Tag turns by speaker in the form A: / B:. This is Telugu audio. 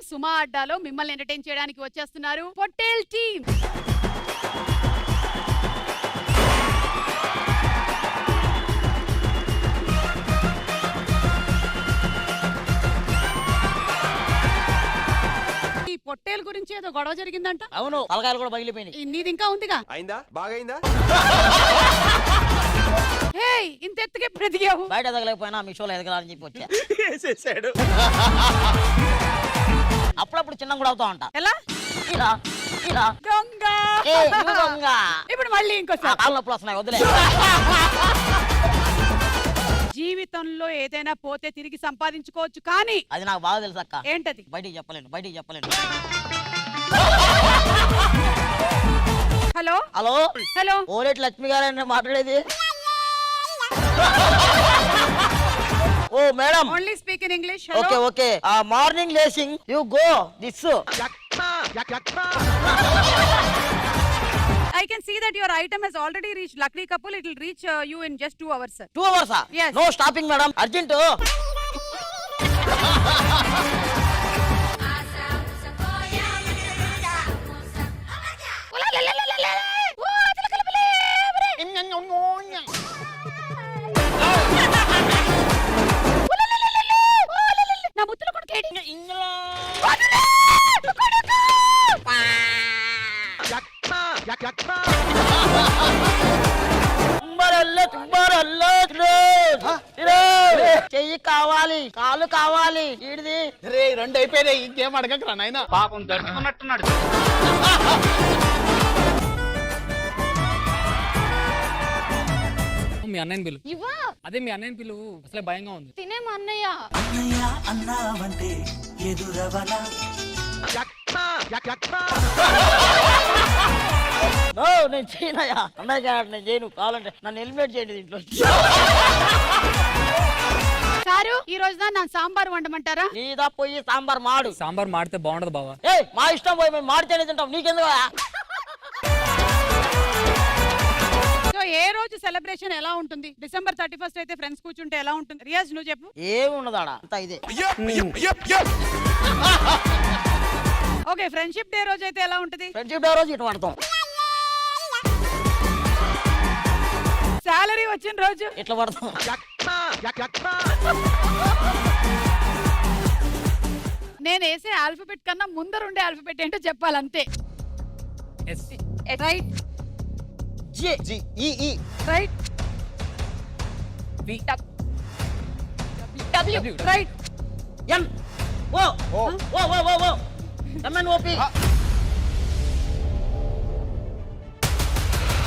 A: సుమా అడ్డాలో మిమ్మల్ని ఎంటర్టైన్ చేయడానికి వచ్చేస్తున్నారు పొట్టేల్ టీమ్. ఈ పొట్టేల్ గురించి ఏదో గొడవ జరిగిందంట.
B: అవును, తలకాయలు కూడా పగిలిపోయినాయి.
A: నీది ఇంకా ఉందిగా?
C: అయిందా? బాగా అయిందా?
A: ఇంత ఎత్తుకే బ్రతికావు.
B: బయట ఎదగలేకపోయినా మీ షోలో ఎదగలని చెప్పి వచ్చా. అప్పుడప్పుడు చిన్న కూడా అవుతా ఉంటా.
A: ఎలా?
B: ఇలా ఇలా
A: దొంగ. ఇప్పుడు మళ్ళీ ఇంకోసారి
B: కాళ్ళ నొప్పులు వస్తున్నాయి, వదిలే.
A: జీవితంలో ఏదైనా పోతే తిరిగి సంపాదించుకోవచ్చు, కానీ
B: అది నాకు బాగా తెలుసు అక్క.
A: ఏంటది?
B: బయటికి చెప్పలేను.
A: Hello
B: hello
A: hello,
B: Oleti Lakshmi garu మాట్లాడేది. ఓ madam,
A: only speak in English.
B: Okay okay. Morning lacing you go this.
A: I can see that your item has already reached Lakdi Couple. It will reach you in just 2 hours, sir.
B: 2 hours?
A: Yes.
B: No stopping, madam. Urgent.
A: నా ముత్తుల కొడుకేడి.
B: చెయ్యి కావాలి, కాలు కావాలి. ఈడిది
D: రే 2 అయిపోయినాయి, ఇంకేం అడగకరా నాయనా.
E: పాపం దడుచుకున్నట్టున్నాడు.
F: మీ అన్నయ్యని పిలువు.
A: ఇవ్వా.
F: అదే మీ అన్నయ్యని పిలువు, అసలే భయంగా ఉంది.
A: తినేమా అన్నయ్య?
G: అన్నయ్య అన్నావంటే ఎదురవనా.
B: నేను చేయనయ్యా. అన్నయ్య నేను చేయను, కావాలంటే నన్ను ఎలిమినేట్ చేయండి దీంట్లో.
A: సారు, ఈ రోజున నా సాంబార్ వండమంటారా?
B: నీదా పోయి సాంబార్ మాడు.
F: సాంబార్ మాడితే బాగుండదు బావా.
B: ఏ మా ఇష్టం, పోయి మేము మాడితేనే తింటాం, నీకెందుకు?
A: సో ఏ రోజు సెలబ్రేషన్ ఎలా ఉంటుంది? డిసెంబర్ 31st అయితే ఫ్రెండ్స్ కూర్చుంటే ఎలా ఉంటుంది? రియాజ్ నువ్వు చెప్పు.
B: ఏమున్నదాడా అంతా ఇదే.
A: ఓకే, ఫ్రెండ్షిప్ డే రోజు అయితే ఎలా ఉంటుంది?
B: ఫ్రెండ్షిప్ డే రోజు ఇటు పడతాం.
A: సాలరీ వచ్చిన రోజు
B: ఇట్లా పడతాం.
A: నేను వేసే ఆల్ఫబెట్ కన్నా ముందరుండే ఆల్ఫబెట్ ఏంటో చెప్పాలంతే.
F: ఎస్.
A: రైట్
B: జి జి ఈ ఈ
A: రైట్
F: వి
A: డబ్ల్యూ రైట్
B: ఎం ఓ ఓ ఓ ఓ ఓ ఎంఎన్ఓపి